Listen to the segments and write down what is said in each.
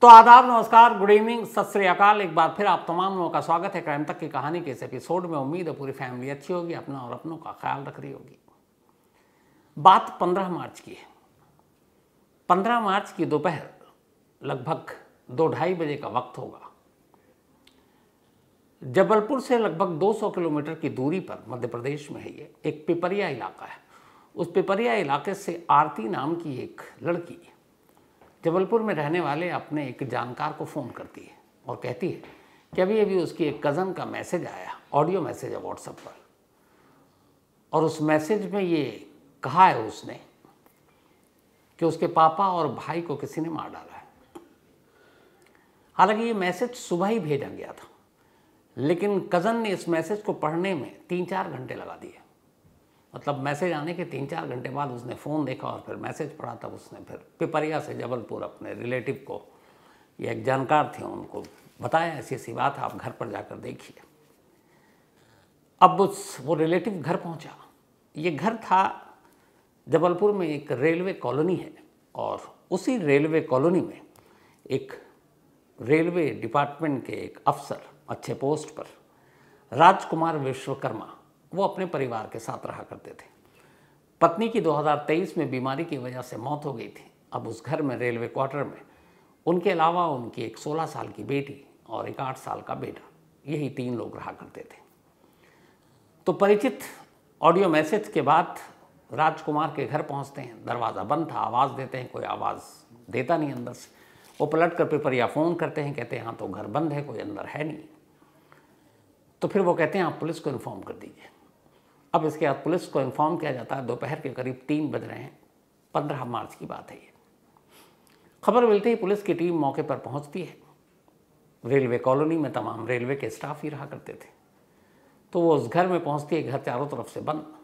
तो आदाब, नमस्कार, गुड इवनिंग, सत श्री अकाल। एक बार फिर आप तमाम लोगों का स्वागत है क्राइम तक की कहानी के इस एपिसोड में। उम्मीद है पूरी फैमिली अच्छी होगी, अपना और अपनों का ख्याल रख रही होगी। बात 15 मार्च की है। 15 मार्च की दोपहर लगभग 2-2:30 बजे का वक्त होगा। जबलपुर से लगभग 200 किलोमीटर की दूरी पर मध्य प्रदेश में है ये एक पिपरिया इलाका है। उस पिपरिया इलाके से आरती नाम की एक लड़की जबलपुर में रहने वाले अपने एक जानकार को फ़ोन करती है और कहती है कि अभी अभी उसकी एक कज़न का मैसेज आया, ऑडियो मैसेज है व्हाट्सएप पर, और उस मैसेज में ये कहा है उसने कि उसके पापा और भाई को किसी ने मार डाला है। हालांकि ये मैसेज सुबह ही भेजा गया था, लेकिन कज़न ने इस मैसेज को पढ़ने में 3-4 घंटे लगा दिए। मतलब मैसेज आने के 3-4 घंटे बाद उसने फ़ोन देखा और फिर मैसेज पढ़ा। तब उसने फिर पिपरिया से जबलपुर अपने रिलेटिव को, ये एक जानकार थे, उनको बताया ऐसी ऐसी बात है, आप घर पर जाकर देखिए। अब वो रिलेटिव घर पहुंचा। ये घर था जबलपुर में, एक रेलवे कॉलोनी है, और उसी रेलवे कॉलोनी में एक रेलवे डिपार्टमेंट के एक अफसर अच्छे पोस्ट पर, राजकुमार विश्वकर्मा, वो अपने परिवार के साथ रहा करते थे। पत्नी की 2023 में बीमारी की वजह से मौत हो गई थी। अब उस घर में, रेलवे क्वार्टर में, उनके अलावा उनकी एक 16 साल की बेटी और एक 8 साल का बेटा, यही 3 लोग रहा करते थे। तो परिचित ऑडियो मैसेज के बाद राजकुमार के घर पहुंचते हैं। दरवाज़ा बंद था, आवाज़ देते हैं, कोई आवाज़ देता नहीं अंदर से। वो पलट कर पिपरिया फ़ोन करते हैं, कहते हैं हाँ तो घर बंद है, कोई अंदर है नहीं। तो फिर वो कहते हैं आप पुलिस को इन्फॉर्म कर दीजिए। अब इसके बाद पुलिस को इन्फॉर्म किया जाता है। दोपहर के करीब 3 बज रहे हैं, 15 मार्च की बात है ये। खबर मिलते ही पुलिस की टीम मौके पर पहुंचती है। रेलवे कॉलोनी में तमाम रेलवे के स्टाफ ही रहा करते थे। तो वो उस घर में पहुंचती है, घर चारों तरफ से बंद।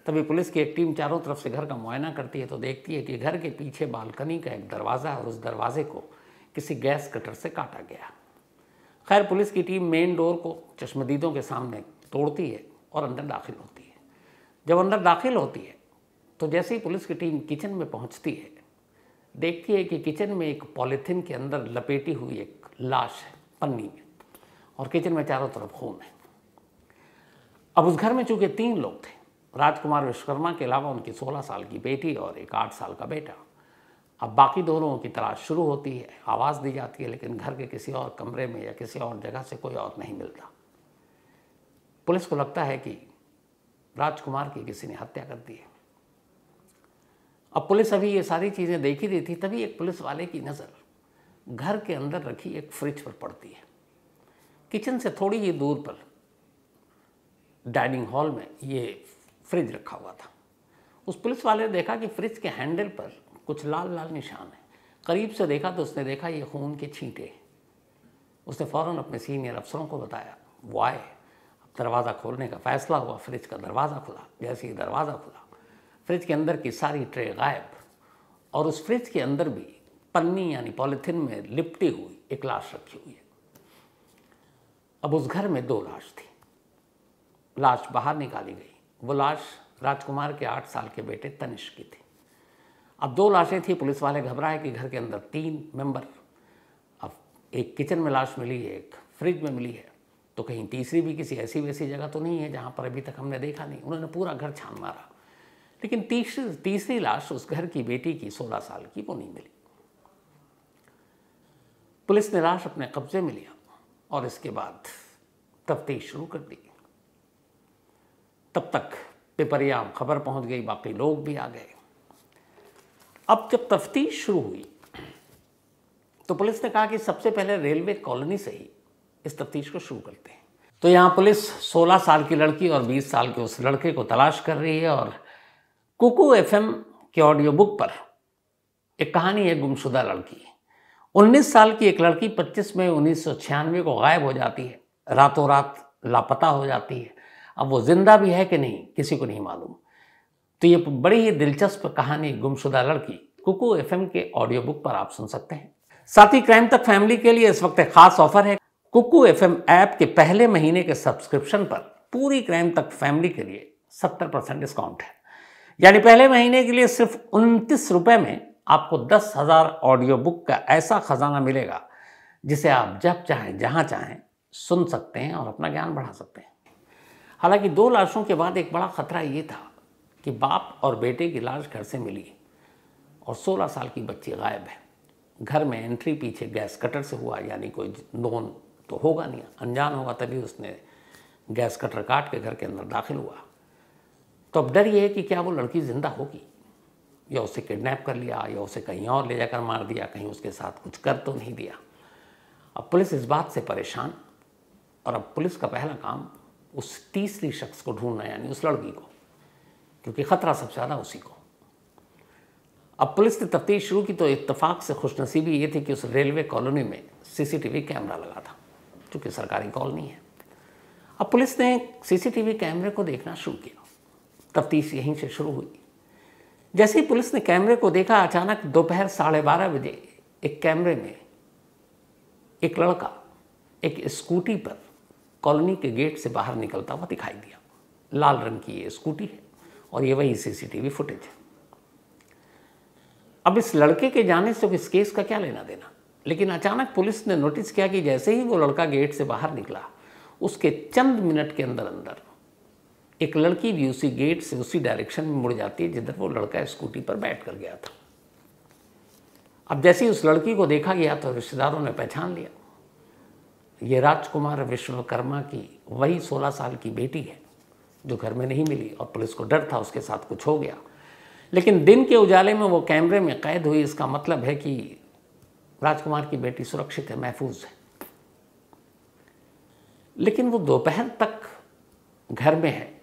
तभी पुलिस की एक टीम चारों तरफ से घर का मुआयना करती है तो देखती है कि घर के पीछे बालकनी का एक दरवाज़ा है और उस दरवाजे को किसी गैस कटर से काटा गया। खैर, पुलिस की टीम मेन डोर को चश्मदीदों के सामने तोड़ती है और अंदर दाखिल होती है। जब अंदर दाखिल होती है तो जैसे ही पुलिस की टीम किचन में पहुंचती है, देखती है कि किचन में एक पॉलीथीन के अंदर लपेटी हुई एक लाश है, पन्नी में, और किचन में चारों तरफ खून है। अब उस घर में चूंकि 3 लोग थे, राजकुमार विश्वकर्मा के अलावा उनकी 16 साल की बेटी और एक 8 साल का बेटा। अब बाकी 2 लोगों की तलाश शुरू होती है, आवाज़ दी जाती है, लेकिन घर के किसी और कमरे में या किसी और जगह से कोई और नहीं मिलता। पुलिस को लगता है कि राजकुमार की किसी ने हत्या कर दी है। अब पुलिस अभी ये सारी चीज़ें देख ही रही थी, तभी एक पुलिस वाले की नज़र घर के अंदर रखी एक फ्रिज पर पड़ती है। किचन से थोड़ी ही दूर पर डाइनिंग हॉल में ये फ्रिज रखा हुआ था। उस पुलिस वाले ने देखा कि फ्रिज के हैंडल पर कुछ लाल लाल निशान है। करीब से देखा तो उसने देखा ये खून के छींटे। उसने फ़ौरन अपने सीनियर अफसरों को बताया। वो आए, दरवाज़ा खोलने का फैसला हुआ। फ्रिज का दरवाज़ा खुला। जैसे ही दरवाज़ा खुला, फ्रिज के अंदर की सारी ट्रे गायब, और उस फ्रिज के अंदर भी पन्नी यानी पॉलीथीन में लिपटी हुई एक लाश रखी हुई है। अब उस घर में 2 लाश थी। लाश बाहर निकाली गई। वो लाश राजकुमार के 8 साल के बेटे तनिष्क की थी। अब 2 लाशें थी। पुलिस वाले घबराए कि घर के अंदर 3 मेंबर, अब एक किचन में लाश मिली है, एक फ्रिज में मिली है, तो कहीं तीसरी भी किसी ऐसी वैसी जगह तो नहीं है जहाँ पर अभी तक हमने देखा नहीं। उन्होंने पूरा घर छान मारा, लेकिन तीसरी लाश उस घर की बेटी की 16 साल की, वो नहीं मिली। पुलिस ने लाश अपने कब्जे में लिया और इसके बाद तफ्तीश शुरू कर दी। तब तक पिपरिया खबर पहुंच गई, बाकी लोग भी आ गए। अब जब तफ्तीश शुरू हुई तो पुलिस ने कहा कि सबसे पहले रेलवे कॉलोनी से ही इस तफ्तीश को शुरू करते हैं। तो यहाँ पुलिस 16 साल की लड़की और 20 साल के उस लड़के को तलाश कर रही है। और कुकू एफएम के ऑडियो बुक पर एक कहानी है गुमशुदा लड़की। 19 साल की एक लड़की 25 मई 1996 को गायब हो जाती है, रातों रात लापता हो जाती है। अब वो जिंदा भी है कि नहीं, किसी को नहीं मालूम। तो ये बड़ी ही दिलचस्प कहानी गुमशुदा लड़की कुकू एफएम के ऑडियो बुक पर आप सुन सकते हैं। साथ ही क्राइम तक फैमिली के लिए इस वक्त एक खास ऑफर है। कुकू एफएम ऐप के पहले महीने के सब्सक्रिप्शन पर पूरी क्राइम तक फैमिली के लिए 70% डिस्काउंट है। यानी पहले महीने के लिए सिर्फ 29 रुपए में आपको 10,000 ऑडियो बुक का ऐसा खजाना मिलेगा जिसे आप जब चाहें जहाँ चाहें सुन सकते हैं और अपना ज्ञान बढ़ा सकते हैं। हालांकि 2 लाशों के बाद एक बड़ा खतरा ये था कि बाप और बेटे की लाश घर से मिली और 16 साल की बच्ची गायब है। घर में एंट्री पीछे गैस कटर से हुआ, यानी कोई नोन तो होगा नहीं, अनजान होगा तभी उसने गैस कटर काट के घर के अंदर दाखिल हुआ। तो अब डर ये है कि क्या वो लड़की जिंदा होगी, या उसे किडनैप कर लिया, या उसे कहीं और ले जाकर मार दिया, कहीं उसके साथ कुछ कर तो नहीं दिया। अब पुलिस इस बात से परेशान, और अब पुलिस का पहला काम उस तीसरी शख्स को ढूंढना, यानी उस लड़की को, क्योंकि खतरा सबसे ज़्यादा उसी को। अब पुलिस ने तफ्तीश शुरू की तो इत्तेफाक से खुशनसीबी ये थी कि उस रेलवे कॉलोनी में सीसीटीवी कैमरा लगा था, क्योंकि सरकारी कॉलोनी है। अब पुलिस ने सीसीटीवी कैमरे को देखना शुरू किया। तफ्तीश यहीं से शुरू हुई। जैसे ही पुलिस ने कैमरे को देखा, अचानक दोपहर 12:30 बजे एक कैमरे में एक लड़का एक स्कूटी पर कॉलोनी के गेट से बाहर निकलता हुआ दिखाई दिया। लाल रंग की ये स्कूटी है और ये वही सीसीटीवी फुटेज है। अब इस लड़के के जाने से इस केस का क्या लेना देना, लेकिन अचानक पुलिस ने नोटिस किया कि जैसे ही वो लड़का गेट से बाहर निकला, उसके चंद मिनट के अंदर अंदर एक लड़की भी उसी गेट से उसी डायरेक्शन में मुड़ जाती है जिधर वो लड़का स्कूटी पर बैठ कर गया था। अब जैसे ही उस लड़की को देखा गया तो रिश्तेदारों ने पहचान लिया, ये राजकुमार विश्वकर्मा की वही 16 साल की बेटी है जो घर में नहीं मिली, और पुलिस को डर था उसके साथ कुछ हो गया। लेकिन दिन के उजाले में वो कैमरे में कैद हुई, इसका मतलब है कि राजकुमार की बेटी सुरक्षित है, महफूज है। लेकिन वो दोपहर तक घर में है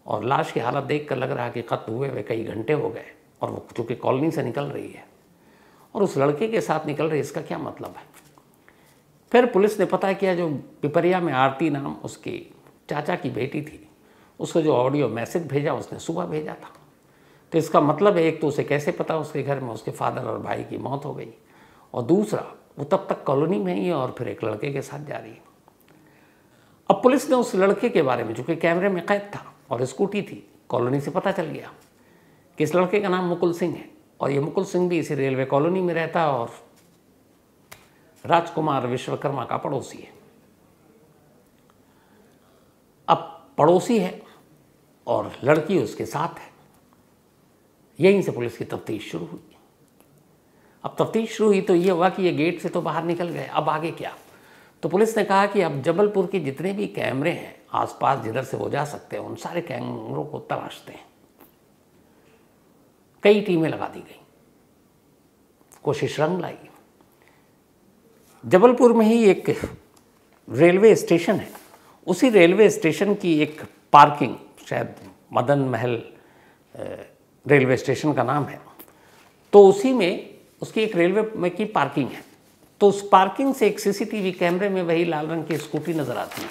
और लाश की हालत देखकर लग रहा है कि कत्ल हुए हुए कई घंटे हो गए, और वो चूँकि कॉलोनी से निकल रही है और उस लड़के के साथ निकल रही है, इसका क्या मतलब है। फिर पुलिस ने पता किया, जो पिपरिया में आरती नाम उसकी चाचा की बेटी थी, उसको जो ऑडियो मैसेज भेजा उसने सुबह भेजा था। तो इसका मतलब है, एक तो उसे कैसे पता उसके घर में उसके फादर और भाई की मौत हो गई, और दूसरा वो तब तक कॉलोनी में ही है और फिर एक लड़के के साथ जा रही है। अब पुलिस ने उस लड़के के बारे में, चूँकि कैमरे में कैद था और स्कूटी थी, कॉलोनी से पता चल गया कि इस लड़के का नाम मुकुल सिंह है, और ये मुकुल सिंह भी इसी रेलवे कॉलोनी में रहता है और राजकुमार विश्वकर्मा का पड़ोसी है। अब पड़ोसी है और लड़की उसके साथ है, यहीं से पुलिस की तफ्तीश शुरू हुई। अब तफ्तीश शुरू हुई तो ये हुआ कि ये गेट से तो बाहर निकल गए, अब आगे क्या। तो पुलिस ने कहा कि अब जबलपुर के जितने भी कैमरे हैं आसपास जिधर से वो जा सकते हैं, उन सारे कैमरों को तलाशते हैं। कई टीमें लगा दी गई, कोशिश रंग लाई। जबलपुर में ही एक रेलवे स्टेशन है, उसी रेलवे स्टेशन की एक पार्किंग, शायद मदन महल रेलवे स्टेशन का नाम है, तो उसी में उसकी एक रेलवे में की पार्किंग है। तो उस पार्किंग से एक सीसीटीवी कैमरे में वही लाल रंग की स्कूटी नज़र आती है,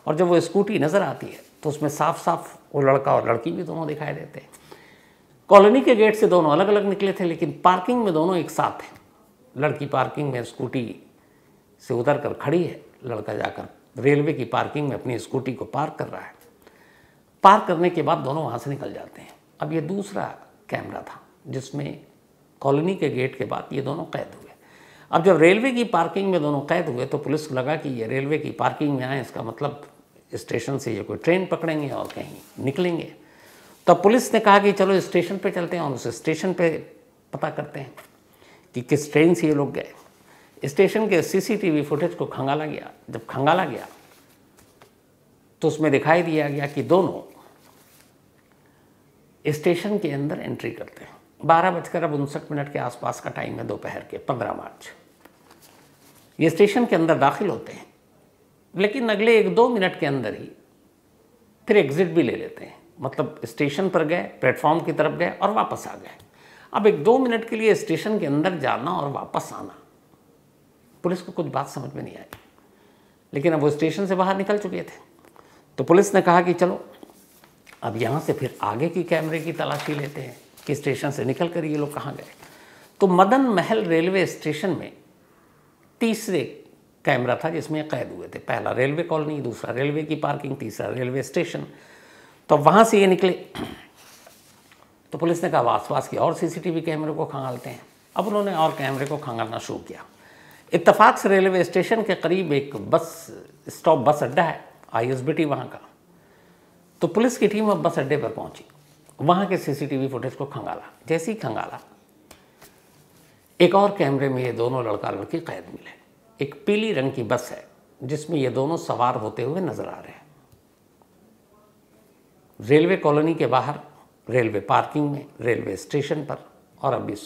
और जब वो स्कूटी नज़र आती है तो उसमें साफ साफ वो लड़का और लड़की भी दोनों दिखाई देते हैं। कॉलोनी के गेट से दोनों अलग अलग निकले थे, लेकिन पार्किंग में दोनों एक साथ हैं। लड़की पार्किंग में स्कूटी से उतर कर खड़ी है, लड़का जाकर रेलवे की पार्किंग में अपनी स्कूटी को पार्क कर रहा है। पार्क करने के बाद दोनों वहाँ से निकल जाते हैं। अब ये दूसरा कैमरा था जिसमें कॉलोनी के गेट के बाद ये दोनों कैद हुए। अब जब रेलवे की पार्किंग में दोनों कैद हुए तो पुलिस को लगा कि ये रेलवे की पार्किंग में आए, इसका मतलब स्टेशन से ये कोई ट्रेन पकड़ेंगे और कहीं निकलेंगे। तब पुलिस ने कहा कि चलो स्टेशन पे चलते हैं और उस स्टेशन पे पता करते हैं कि किस ट्रेन से ये लोग गए। स्टेशन के सीसीटीवी फुटेज को खंगाला गया। जब खंगाला गया तो उसमें दिखाई दिया गया कि दोनों स्टेशन के अंदर एंट्री करते हैं। 12:59 के आसपास का टाइम है, दोपहर के 15 मार्च। ये स्टेशन के अंदर दाखिल होते हैं, लेकिन अगले 1-2 मिनट के अंदर ही फिर एग्जिट भी ले लेते हैं। मतलब स्टेशन पर गए, प्लेटफॉर्म की तरफ गए और वापस आ गए। अब 1-2 मिनट के लिए स्टेशन के अंदर जाना और वापस आना, पुलिस को कुछ बात समझ में नहीं आई। लेकिन अब वो स्टेशन से बाहर निकल चुके थे, तो पुलिस ने कहा कि चलो अब यहाँ से फिर आगे की कैमरे की तलाशी लेते हैं कि स्टेशन से निकल कर ये लोग कहाँ गए। तो मदन महल रेलवे स्टेशन में तीसरे कैमरा था जिसमें कैद हुए थे। पहला रेलवे कॉलोनी, दूसरा रेलवे की पार्किंग, तीसरा रेलवे स्टेशन। तो वहाँ से ये निकले। तो पुलिस ने कहा आसपास की और सीसीटीवी कैमरे को खंगालते हैं। अब उन्होंने और कैमरे को खंगालना शुरू किया। इत्तेफाक से रेलवे स्टेशन के करीब एक बस स्टॉप, बस अड्डा है ISBT वहाँ का। तो पुलिस की टीम अब बस अड्डे पर पहुंची, वहाँ के सीसीटीवी फुटेज को खंगाला। जैसे ही खंगाला, एक और कैमरे में ये दोनों लड़का लड़की कैद मिले। एक पीली रंग की बस है जिसमें ये दोनों सवार होते हुए नजर आ रहे हैं। रेलवे कॉलोनी के बाहर, रेलवे पार्किंग में, रेलवे स्टेशन पर, और अब इस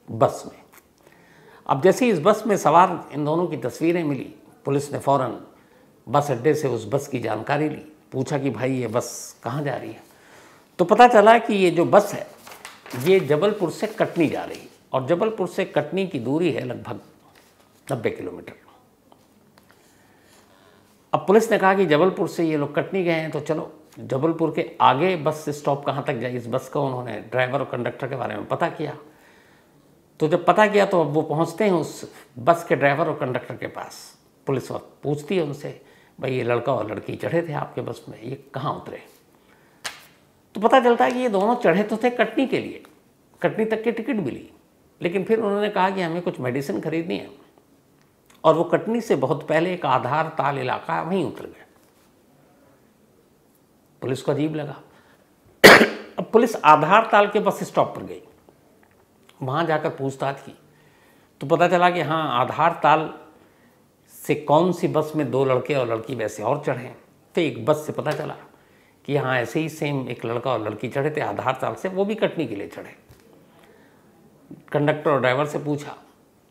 बस में। अब जैसे इस बस में सवार इन दोनों की तस्वीरें मिली, पुलिस ने फौरन बस अड्डे से उस बस की जानकारी ली, पूछा कि भाई ये बस कहाँ जा रही है। तो पता चला कि ये जो बस है ये जबलपुर से कटनी जा रही है, और जबलपुर से कटनी की दूरी है लगभग 90 किलोमीटर। अब पुलिस ने कहा कि जबलपुर से ये लोग कटनी गए हैं, तो चलो जबलपुर के आगे बस स्टॉप कहाँ तक जाए, इस बस का उन्होंने ड्राइवर और कंडक्टर के बारे में पता किया। तो जब पता किया तो अब वो पहुँचते हैं उस बस के ड्राइवर और कंडक्टर के पास। पुलिस वक्त पूछती है उनसे, भाई ये लड़का और लड़की चढ़े थे आपके बस में, ये कहाँ उतरे? तो पता चलता है कि ये दोनों चढ़े तो थे कटनी के लिए, कटनी तक की टिकट मिली, लेकिन फिर उन्होंने कहा कि हमें कुछ मेडिसिन खरीदनी है, और वो कटनी से बहुत पहले एक आधार ताल इलाका वहीं उतर गए। पुलिस को अजीब लगा। अब पुलिस आधार ताल के बस स्टॉप पर गई, वहां जाकर पूछताछ की, तो पता चला कि हाँ, आधार ताल से कौन सी बस में 2 लड़के और लड़की वैसे और चढ़े। तो एक बस से पता चला कि हाँ, ऐसे ही सेम एक लड़का और लड़की चढ़े थे आधार ताल से, वो भी कटनी के लिए चढ़े। कंडक्टर और ड्राइवर से पूछा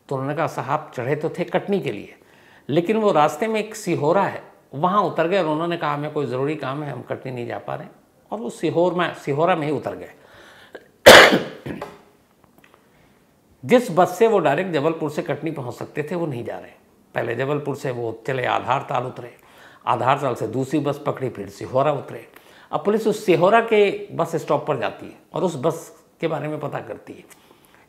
तो उन्होंने कहा साहब चढ़े तो थे कटनी के लिए, लेकिन वो रास्ते में एक सिहोरा है वहाँ उतर गए, और उन्होंने कहा हमें कोई ज़रूरी काम है, हम कटनी नहीं जा पा रहे, और वो सिहोरा में ही उतर गए। जिस बस से वो डायरेक्ट जबलपुर से कटनी पहुँच सकते थे वो नहीं जा रहे। पहले जबलपुर से वो चले आधार ताल उतरे, आधार ताल से दूसरी बस पकड़ी, फिर सिहोरा उतरे। अब पुलिस उस सिहोरा के बस स्टॉप पर जाती है और उस बस के बारे में पता करती है।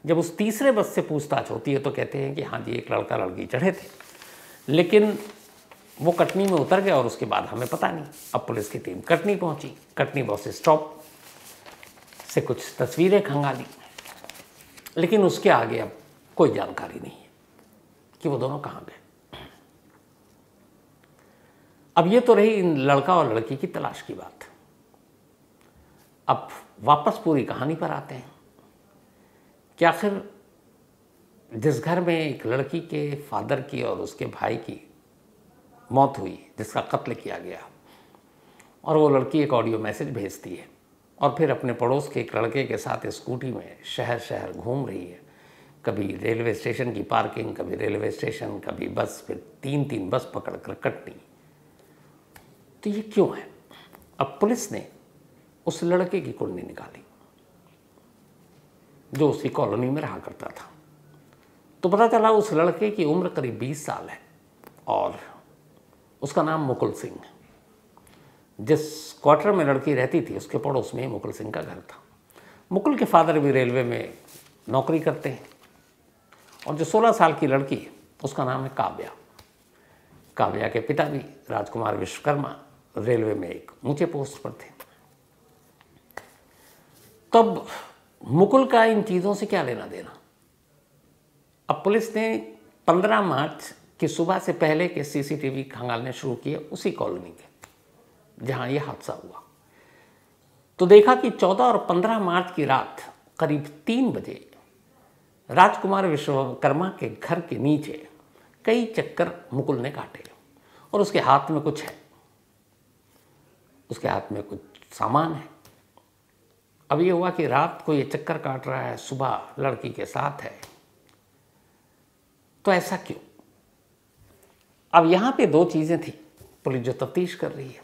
जब उस तीसरे बस से पूछताछ होती है तो कहते हैं कि हाँ जी, एक लड़का लड़की चढ़े थे, लेकिन वो कटनी में उतर गए और उसके बाद हमें पता नहीं। अब पुलिस की टीम कटनी पहुंची, कटनी बस स्टॉप से कुछ तस्वीरें खंगाली, लेकिन उसके आगे अब कोई जानकारी नहीं है कि वो दोनों कहाँ गए। अब ये तो रही इन लड़का और लड़की की तलाश की बात। अब वापस पूरी कहानी पर आते हैं कि आखिर जिस घर में एक लड़की के फादर की और उसके भाई की मौत हुई, जिसका कत्ल किया गया, और वो लड़की एक ऑडियो मैसेज भेजती है और फिर अपने पड़ोस के एक लड़के के साथ स्कूटी में शहर शहर घूम रही है, कभी रेलवे स्टेशन की पार्किंग, कभी रेलवे स्टेशन, कभी बस, फिर 3-3 बस पकड़कर कटनी। तो ये क्यों है? अब पुलिस ने उस लड़के की कुंडली निकाली जो उसी कॉलोनी में रहा करता था। तो पता चला उस लड़के की उम्र करीब 20 साल है और उसका नाम मुकुल सिंह है। जिस क्वार्टर में लड़की रहती थी उसके पड़ोस में ही मुकुल सिंह का घर था। मुकुल के फादर भी रेलवे में नौकरी करते हैं, और जो 16 साल की लड़की है उसका नाम है काव्या। काव्या के पिता भी राजकुमार विश्वकर्मा रेलवे में एक ऊंचे पोस्ट पर थे। तब मुकुल का इन चीज़ों से क्या लेना देना? अब पुलिस ने 15 मार्च की सुबह से पहले के सीसीटीवी खंगालने शुरू किए उसी कॉलोनी के जहां यह हादसा हुआ। तो देखा कि 14 और 15 मार्च की रात करीब 3 बजे राजकुमार विश्वकर्मा के घर के नीचे कई चक्कर मुकुल ने काटे, और उसके हाथ में कुछ है, उसके हाथ में कुछ सामान है। अब ये हुआ कि रात को ये चक्कर काट रहा है, सुबह लड़की के साथ है, तो ऐसा क्यों? अब यहां पे 2 चीजें थी पुलिस जो तफ्तीश कर रही है।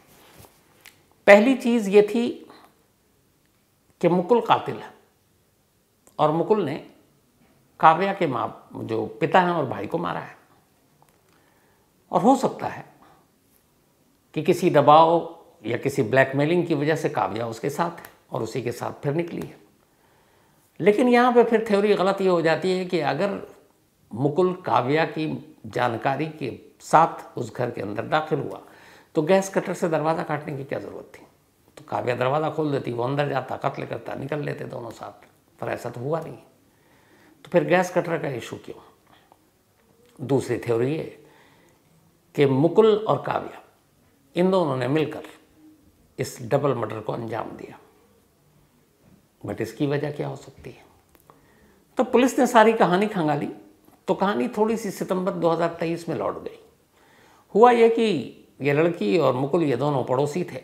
पहली चीज ये थी कि मुकुल कातिल है और मुकुल ने काव्या के जो पिता हैं और भाई को मारा है, और हो सकता है कि किसी दबाव या किसी ब्लैकमेलिंग की वजह से काव्या उसके साथ है और उसी के साथ फिर निकली है। लेकिन यहाँ पे फिर थ्योरी गलत ये हो जाती है कि अगर मुकुल काव्या की जानकारी के साथ उस घर के अंदर दाखिल हुआ तो गैस कटर से दरवाज़ा काटने की क्या ज़रूरत थी? तो काव्या दरवाज़ा खोल देती, वो अंदर जाता, कत्ल करता, निकल लेते दोनों साथ। पर ऐसा तो हुआ नहीं। तो फिर गैस कटर का इशू क्यों? दूसरी थ्योरी है कि मुकुल और काव्या इन दोनों ने मिलकर इस डबल मर्डर को अंजाम दिया। बट इसकी वजह क्या हो सकती है? तो पुलिस ने सारी कहानी खंगाली तो कहानी थोड़ी सी सितंबर 2023 में लौट गई। हुआ यह कि ये लड़की और मुकुल ये दोनों पड़ोसी थे।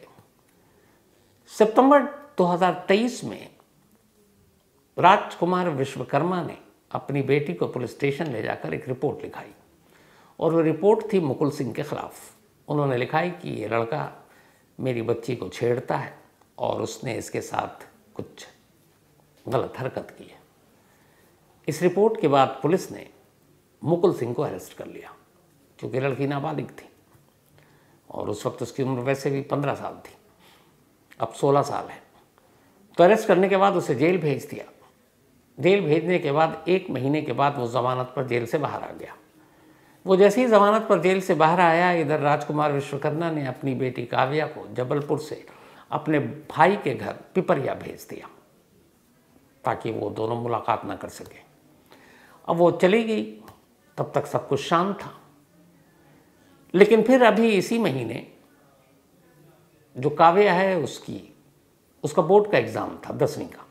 सितंबर 2023 में राजकुमार विश्वकर्मा ने अपनी बेटी को पुलिस स्टेशन ले जाकर एक रिपोर्ट लिखाई और वो रिपोर्ट थी मुकुल सिंह के खिलाफ। उन्होंने लिखा है कि ये लड़का मेरी बच्ची को छेड़ता है और उसने इसके साथ कुछ गलत हरकत की है। इस रिपोर्ट के बाद पुलिस ने मुकुल सिंह को अरेस्ट कर लिया क्योंकि लड़की नाबालिग थी और उस वक्त उसकी उम्र वैसे भी 15 साल थी, अब 16 साल है। तो अरेस्ट करने के बाद उसे जेल भेज दिया। जेल भेजने के बाद 1 महीने के बाद वो ज़मानत पर जेल से बाहर आ गया। वो जैसे ही ज़मानत पर जेल से बाहर आया, इधर राजकुमार विश्वकर्मा ने अपनी बेटी काव्या को जबलपुर से अपने भाई के घर पिपरिया भेज दिया ताकि वो दोनों मुलाकात ना कर सके। अब वो चली गई, तब तक सब कुछ शांत था। लेकिन फिर अभी इसी महीने जो काव्या है उसका बोर्ड का एग्ज़ाम था 10वीं का,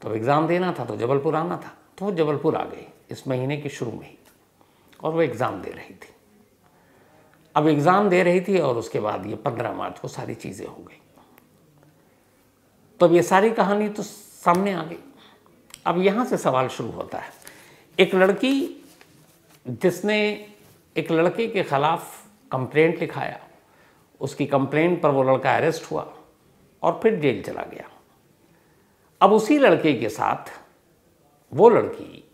तो एग्ज़ाम देना था तो जबलपुर आना था। तो वो जबलपुर आ गई इस महीने के शुरू में ही और वो एग्ज़ाम दे रही थी। अब एग्ज़ाम दे रही थी और उसके बाद ये 15 मार्च को सारी चीज़ें हो गई। तो अब ये सारी कहानी तो सामने आ गई। अब यहाँ से सवाल शुरू होता है, एक लड़की जिसने एक लड़के के खिलाफ कंप्लेंट लिखाया, उसकी कंप्लेंट पर वो लड़का अरेस्ट हुआ और फिर जेल चला गया। अब उसी लड़के के साथ वो लड़की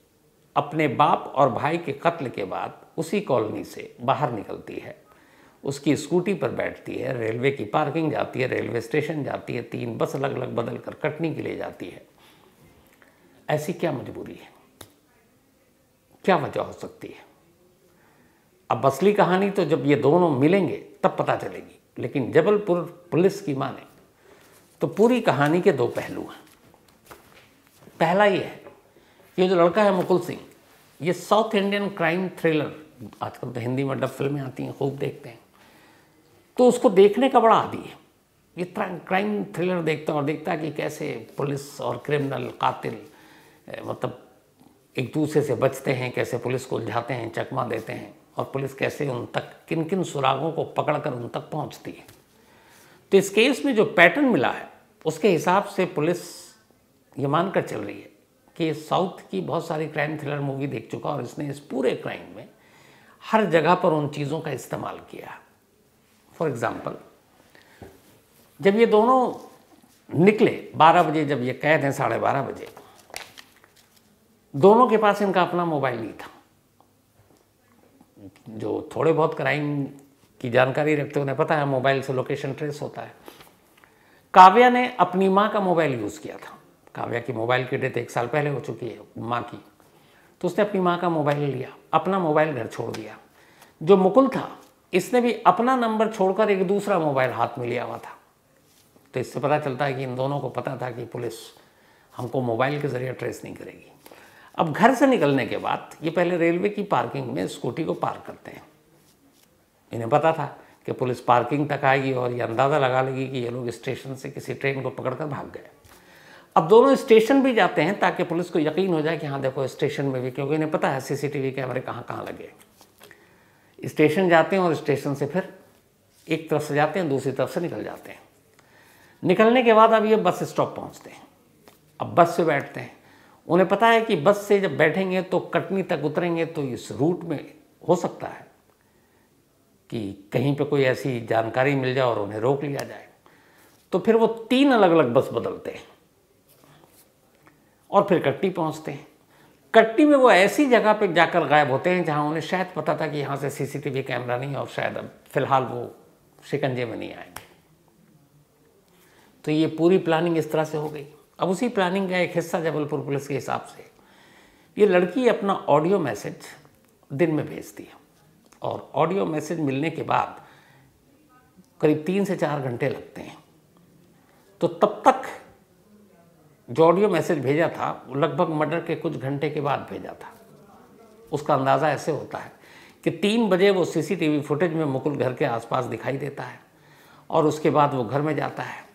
अपने बाप और भाई के कत्ल के बाद उसी कॉलोनी से बाहर निकलती है, उसकी स्कूटी पर बैठती है, रेलवे की पार्किंग जाती है, रेलवे स्टेशन जाती है, 3 बस अलग अलग बदल कर कटनी के लिए जाती है। ऐसी क्या मजबूरी है? क्या वजह हो सकती है? अब असली कहानी तो जब ये दोनों मिलेंगे तब पता चलेगी, लेकिन जबलपुर पुलिस की माने तो पूरी कहानी के 2 पहलू हैं। पहला ये है, ये जो लड़का है मुकुल सिंह, ये साउथ इंडियन क्राइम थ्रिलर, आजकल तो हिंदी में डब फिल्में आती हैं, खूब देखते हैं, तो उसको देखने का बड़ा आदी है। ये क्राइम थ्रिलर देखता है और देखता है कि कैसे पुलिस और क्रिमिनल कातिल मतलब एक दूसरे से बचते हैं, कैसे पुलिस को उलझाते हैं, चकमा देते हैं और पुलिस कैसे उन तक किन किन सुरागों को पकड़कर उन तक पहुंचती है। तो इस केस में जो पैटर्न मिला है उसके हिसाब से पुलिस ये मानकर चल रही है कि साउथ की बहुत सारी क्राइम थ्रिलर मूवी देख चुका और इसने इस पूरे क्राइम में हर जगह पर उन चीज़ों का इस्तेमाल किया। फॉर एग्ज़ाम्पल, जब ये दोनों निकले 12 बजे, जब ये कैद हैं 12:30 बजे, दोनों के पास इनका अपना मोबाइल नहीं था। जो थोड़े बहुत क्राइम की जानकारी रखते उन्हें पता है मोबाइल से लोकेशन ट्रेस होता है। काव्या ने अपनी माँ का मोबाइल यूज़ किया था। काव्या की मोबाइल की डेथ 1 साल पहले हो चुकी है माँ की, तो उसने अपनी माँ का मोबाइल लिया, अपना मोबाइल घर छोड़ दिया। जो मुकुल था इसने भी अपना नंबर छोड़कर एक दूसरा मोबाइल हाथ में लिया हुआ था। तो इससे पता चलता है कि इन दोनों को पता था कि पुलिस हमको मोबाइल के ज़रिए ट्रेस नहीं करेगी। अब घर से निकलने के बाद ये पहले रेलवे की पार्किंग में स्कूटी को पार्क करते हैं। इन्हें पता था कि पुलिस पार्किंग तक आएगी और ये अंदाज़ा लगा लेगी कि ये लोग स्टेशन से किसी ट्रेन को पकड़कर भाग गए। अब दोनों स्टेशन भी जाते हैं ताकि पुलिस को यकीन हो जाए कि हाँ देखो स्टेशन में भी, क्योंकि इन्हें पता है CCTV कैमरे कहाँ कहाँ लगे। स्टेशन जाते हैं और स्टेशन से फिर एक तरफ से जाते हैं, दूसरी तरफ से निकल जाते हैं। निकलने के बाद अब ये बस स्टॉप पहुँचते हैं। अब बस से बैठते हैं। उन्हें पता है कि बस से जब बैठेंगे तो कटनी तक उतरेंगे तो इस रूट में हो सकता है कि कहीं पे कोई ऐसी जानकारी मिल जाए और उन्हें रोक लिया जाए। तो फिर वो 3 अलग अलग बस बदलते हैं और फिर कटनी पहुंचते हैं। कटनी में वो ऐसी जगह पे जाकर गायब होते हैं जहां उन्हें शायद पता था कि यहाँ से CCTV कैमरा नहीं और शायद अब फिलहाल वो शिकंजे में नहीं आएंगे। तो ये पूरी प्लानिंग इस तरह से हो गई। अब उसी प्लानिंग का एक हिस्सा जबलपुर पुलिस के हिसाब से ये लड़की अपना ऑडियो मैसेज दिन में भेजती है और ऑडियो मैसेज मिलने के बाद करीब 3 से 4 घंटे लगते हैं तो तब तक जो ऑडियो मैसेज भेजा था वो लगभग मर्डर के कुछ घंटे के बाद भेजा था। उसका अंदाज़ा ऐसे होता है कि 3 बजे वो सीसीटीवी फुटेज में मुकुल घर के आसपास दिखाई देता है और उसके बाद वो घर में जाता है।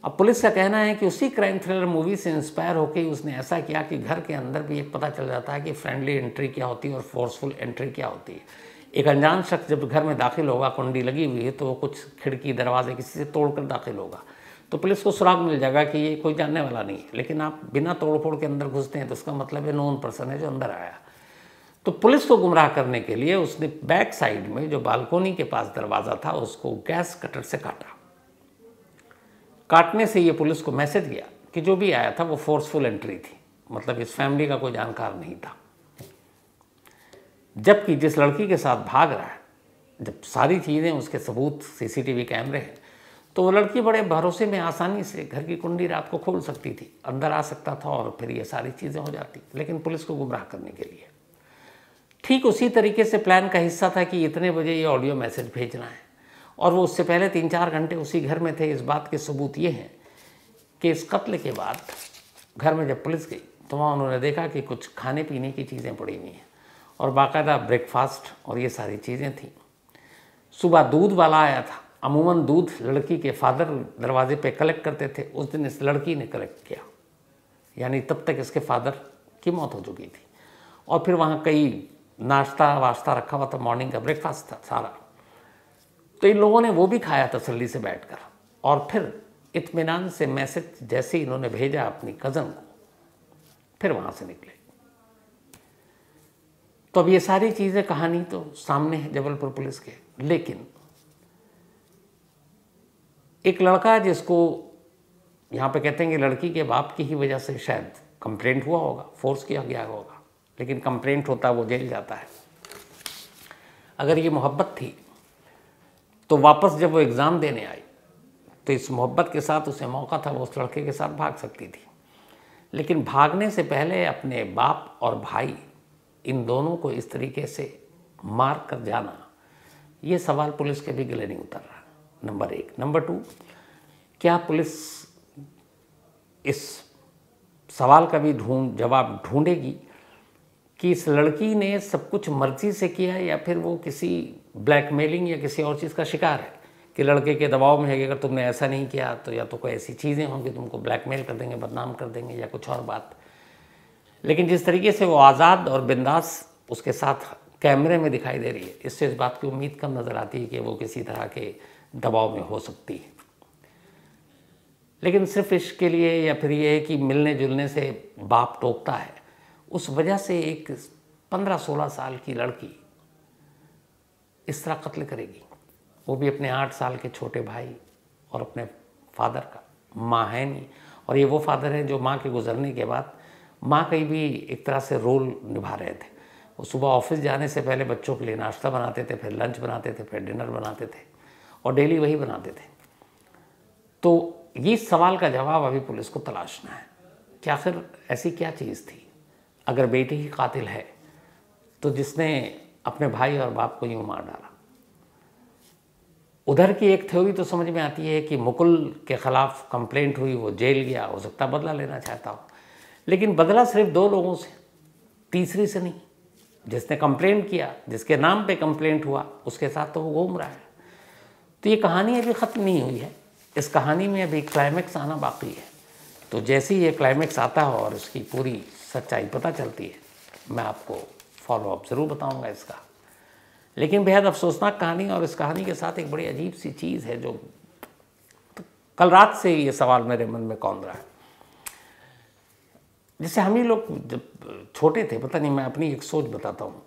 अब पुलिस का कहना है कि उसी क्राइम थ्रिलर मूवी से इंस्पायर होकर उसने ऐसा किया कि घर के अंदर भी एक पता चल जाता है कि फ्रेंडली एंट्री क्या होती है और फोर्सफुल एंट्री क्या होती है। एक अनजान शख्स जब घर में दाखिल होगा, कुंडी लगी हुई है, तो वो कुछ खिड़की दरवाजे किसी से तोड़कर दाखिल होगा तो पुलिस को सुराग मिल जाएगा कि ये कोई जानने वाला नहीं है। लेकिन आप बिना तोड़फोड़ के अंदर घुसते हैं तो उसका मतलब है नोन पर्सन है जो अंदर आया। तो पुलिस को गुमराह करने के लिए उसने बैक साइड में जो बालकोनी के पास दरवाज़ा था उसको गैस कटर से काटा। काटने से ये पुलिस को मैसेज गया कि जो भी आया था वो फोर्सफुल एंट्री थी, मतलब इस फैमिली का कोई जानकार नहीं था। जबकि जिस लड़की के साथ भाग रहा है, जब सारी चीज़ें उसके सबूत सीसीटीवी कैमरे हैं, तो वो लड़की बड़े भरोसे में आसानी से घर की कुंडी रात को खोल सकती थी, अंदर आ सकता था और फिर ये सारी चीज़ें हो जाती, लेकिन पुलिस को गुमराह करने के लिए। ठीक उसी तरीके से प्लान का हिस्सा था कि इतने बजे ये ऑडियो मैसेज भेजना है और वो उससे पहले 3-4 घंटे उसी घर में थे। इस बात के सबूत ये हैं कि इस कत्ल के बाद घर में जब पुलिस गई तो वहाँ उन्होंने देखा कि कुछ खाने पीने की चीज़ें पड़ी हुई हैं और बाकायदा ब्रेकफास्ट और ये सारी चीज़ें थी। सुबह दूध वाला आया था। अमूमन दूध लड़की के फादर दरवाजे पे कलेक्ट करते थे, उस दिन इस लड़की ने कलेक्ट किया, यानी तब तक इसके फादर की मौत हो चुकी थी। और फिर वहाँ कई नाश्ता वाश्ता रखा हुआ था, मॉर्निंग का ब्रेकफास्ट था सारा, तो इन लोगों ने वो भी खाया तसल्ली से बैठकर। और फिर इत्मीनान से मैसेज जैसे ही इन्होंने भेजा अपनी कज़न को, फिर वहाँ से निकले। तो अब ये सारी चीज़ें, कहानी तो सामने है जबलपुर पुलिस के, लेकिन एक लड़का जिसको यहाँ पे कहते हैं कि लड़की के बाप की ही वजह से शायद कंप्लेंट हुआ होगा, फोर्स किया गया होगा, लेकिन कंप्लेंट होता है वो जेल जाता है। अगर ये मोहब्बत थी तो वापस जब वो एग्ज़ाम देने आई तो इस मोहब्बत के साथ उसे मौका था वो उस लड़के के साथ भाग सकती थी, लेकिन भागने से पहले अपने बाप और भाई इन दोनों को इस तरीके से मार कर जाना, ये सवाल पुलिस के भी गले नहीं उतर रहा, नंबर 1। नंबर 2, क्या पुलिस इस सवाल का भी जवाब ढूंढेगी कि इस लड़की ने सब कुछ मर्जी से किया या फिर वो किसी ब्लैकमेलिंग या किसी और चीज़ का शिकार है, कि लड़के के दबाव में है कि अगर तुमने ऐसा नहीं किया तो या तो कोई ऐसी चीज़ें होंगी, तुमको ब्लैकमेल कर देंगे, बदनाम कर देंगे या कुछ और बात। लेकिन जिस तरीके से वो आज़ाद और बिंदास उसके साथ कैमरे में दिखाई दे रही है, इससे इस बात की उम्मीद कम नज़र आती है कि वो किसी तरह के दबाव में हो सकती है। लेकिन सिर्फ इश्क के लिए या फिर ये कि मिलने जुलने से बाप टोकता है, उस वजह से एक 15-16 साल की लड़की इस तरह कत्ल करेगी, वो भी अपने 8 साल के छोटे भाई और अपने फादर का। माँ है नहीं, और ये वो फादर है जो माँ के गुजरने के बाद माँ कहीं भी एक तरह से रोल निभा रहे थे। वो सुबह ऑफिस जाने से पहले बच्चों के लिए नाश्ता बनाते थे, फिर लंच बनाते थे, फिर डिनर बनाते थे और डेली वही बनाते थे। तो ये सवाल का जवाब अभी पुलिस को तलाशना है कि आखिर ऐसी क्या चीज़ थी, अगर बेटी ही कातिल है तो जिसने अपने भाई और बाप को यूँ मार डाला। उधर की एक थ्योरी तो समझ में आती है कि मुकुल के ख़िलाफ़ कंप्लेंट हुई, वो जेल गया, हो सकता बदला लेना चाहता हो, लेकिन बदला सिर्फ 2 लोगों से, तीसरी से नहीं। जिसने कंप्लेंट किया, जिसके नाम पे कंप्लेंट हुआ, उसके साथ तो वो घूम रहा है। तो ये कहानी अभी ख़त्म नहीं हुई है, इस कहानी में अभी क्लाइमेक्स आना बाकी है। तो जैसे ही ये क्लाइमेक्स आता है और उसकी पूरी सच्चाई पता चलती है, मैं आपको फॉलो अप ज़रूर बताऊंगा इसका। लेकिन बेहद अफसोसनाक कहानी, और इस कहानी के साथ एक बड़ी अजीब सी चीज़ है जो तो कल रात से ये सवाल मेरे मन में कौंध रहा है। जैसे हम ही लोग जब छोटे थे, पता नहीं, मैं अपनी एक सोच बताता हूँ,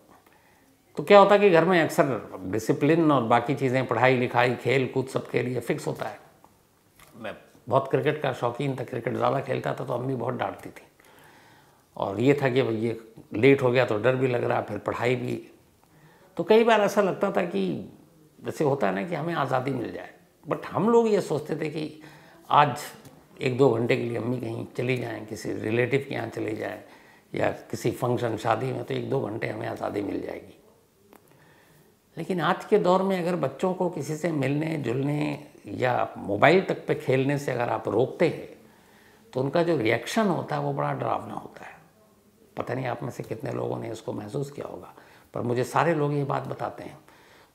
तो क्या होता है कि घर में अक्सर डिसिप्लिन और बाकी चीज़ें, पढ़ाई लिखाई खेल कूद सबके लिए फ़िक्स होता है। मैं बहुत क्रिकेट का शौकीन था, क्रिकेट ज़्यादा खेलता था, तो अम्मी बहुत डांटती थी। और ये था कि भाई ये लेट हो गया तो डर भी लग रहा, फिर पढ़ाई भी। तो कई बार ऐसा लगता था कि जैसे होता है ना कि हमें आज़ादी मिल जाए, बट हम लोग ये सोचते थे कि आज 1-2 घंटे के लिए अम्मी कहीं चली जाएं, किसी रिलेटिव के यहाँ चली जाएं या किसी फंक्शन शादी में, तो 1-2 घंटे हमें आज़ादी मिल जाएगी। लेकिन आज के दौर में अगर बच्चों को किसी से मिलने जुलने या मोबाइल तक पे खेलने से अगर आप रोकते हैं तो उनका जो रिएक्शन होता है वो बड़ा डरावना होता है। पता नहीं आप में से कितने लोगों ने इसको महसूस किया होगा, पर मुझे सारे लोग ये बात बताते हैं।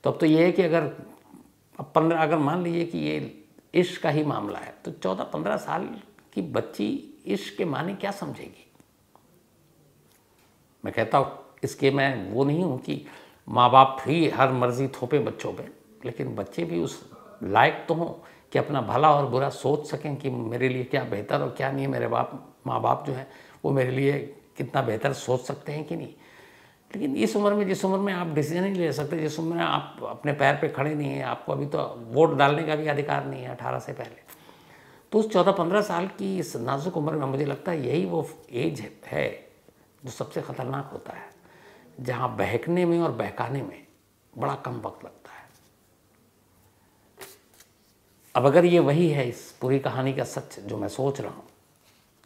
तो अब तो ये है कि अगर मान लीजिए कि ये इश्क का ही मामला है, तो 14-15 साल की बच्ची इश्क के माने क्या समझेगी। मैं कहता हूँ इसके मैं वो नहीं हूँ कि माँ बाप ही हर मर्जी थोपे बच्चों पे, लेकिन बच्चे भी उस लायक तो हों कि अपना भला और बुरा सोच सकें कि मेरे लिए क्या बेहतर और क्या नहीं है। मेरे माँ बाप जो हैं वो मेरे लिए कितना बेहतर सोच सकते हैं कि नहीं। लेकिन इस उम्र में, जिस उम्र में आप डिसीजन नहीं ले सकते, जिस उम्र में आप अपने पैर पे खड़े नहीं हैं, आपको अभी तो वोट डालने का भी अधिकार नहीं है 18 से पहले, तो उस 14-15 साल की इस नाजुक उम्र में मुझे लगता है यही वो एज है जो सबसे ख़तरनाक होता है, जहाँ बहकने में और बहकाने में बड़ा कम वक्त लगता है। अब अगर ये वही है इस पूरी कहानी का सच जो मैं सोच रहा हूँ,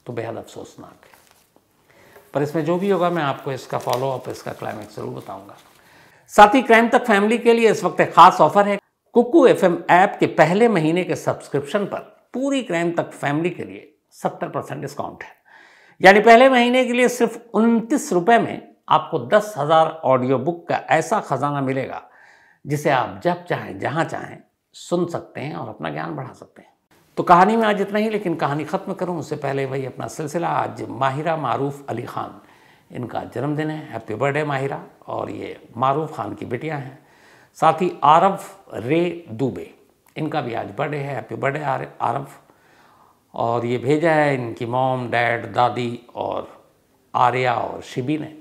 तो बेहद अफसोसनाक है। पर इसमें जो भी होगा मैं आपको इसका फॉलोअप, इसका क्लाइमेक्स जरूर बताऊंगा। साथ ही क्राइम तक फैमिली के लिए इस वक्त एक खास ऑफर है। कुकू FM ऐप के पहले महीने के सब्सक्रिप्शन पर पूरी क्राइम तक फैमिली के लिए 70% डिस्काउंट है। यानी पहले महीने के लिए सिर्फ 29 रुपये में आपको 10,000 ऑडियो बुक का ऐसा खजाना मिलेगा जिसे आप जब चाहें जहां चाहें सुन सकते हैं और अपना ज्ञान बढ़ा सकते हैं। तो कहानी में आज इतना ही, लेकिन कहानी ख़त्म करूं उससे पहले वही अपना सिलसिला। आज माहिरा मारूफ अली ख़ान, इनका जन्मदिन है। Happy birthday Mahira. और ये मारूफ ख़ान की बेटियां हैं। साथ ही आरव रे दुबे, इनका भी आज बर्थडे है। Happy birthday Aarav. और ये भेजा है इनकी मॉम, डैड, दादी और आर्या और शिबी ने।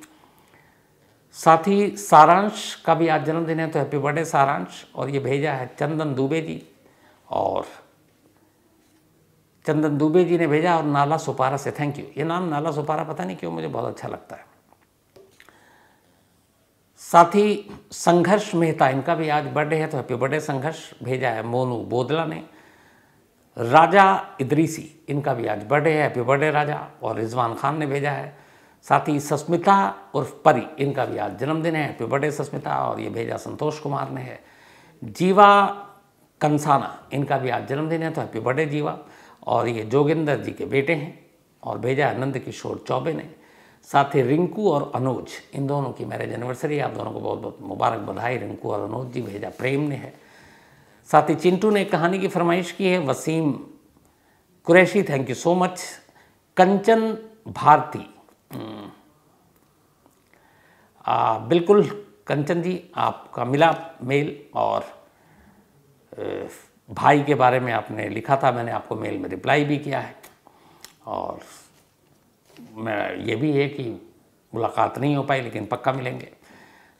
साथ ही सारांश का भी आज जन्मदिन है, तो हैप्पी बर्थडे सारांश। और ये भेजा है चंदन दुबे जी, और चंदन दुबे जी ने भेजा। और नाला सुपारा से थैंक यू। ये नाम नाला सुपारा पता नहीं क्यों मुझे बहुत अच्छा लगता है। साथ ही संघर्ष मेहता, इनका भी आज बर्थडे है, तो हैप्पी बर्थडे संघर्ष। भेजा है मोनू बोदला ने। राजा इदरीसी, इनका भी आज बर्थडे है, हैप्पी बर्थडे राजा। और रिजवान खान ने भेजा है। साथ ही सस्मिता उर्फ परी, इनका भी आज जन्मदिन है, हैप्पी बर्थडे सस्मिता। और ये भेजा संतोष कुमार ने है। जीवा कंसाना, इनका भी आज जन्मदिन है, तो हैप्पी बर्थडे जीवा। और ये जोगिंदर जी के बेटे हैं। और भेजा है नंद किशोर चौबे ने। साथ ही रिंकू और अनुज, इन दोनों की मैरिज एनिवर्सरी है। आप दोनों को बहुत बहुत मुबारक बधाई। रिंकू और अनुज जी। भेजा प्रेम ने है। साथ ही चिंटू ने कहानी की फरमाइश की है। Waseem Qureshi, thank you so much. Kanchan Bharti, बिल्कुल कंचन जी, आपका मिला मेल। और भाई के बारे में आपने लिखा था, मैंने आपको मेल में रिप्लाई भी किया है। और मैं ये भी है कि मुलाकात नहीं हो पाई, लेकिन पक्का मिलेंगे।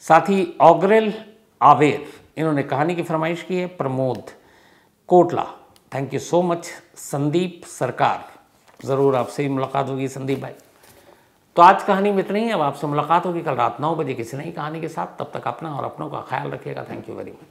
साथ ही ऑग्रेल आवेर, इन्होंने कहानी की फरमाइश की है। Pramod Kotla, thank you so much. Sandeep सरकार, ज़रूर आपसे ही मुलाकात होगी संदीप भाई। तो आज कहानी में इतना ही। अब आपसे मुलाकात होगी कल रात 9 बजे किसी नई कहानी के साथ। तब तक अपना और अपनों का ख्याल रखिएगा। Thank you very much.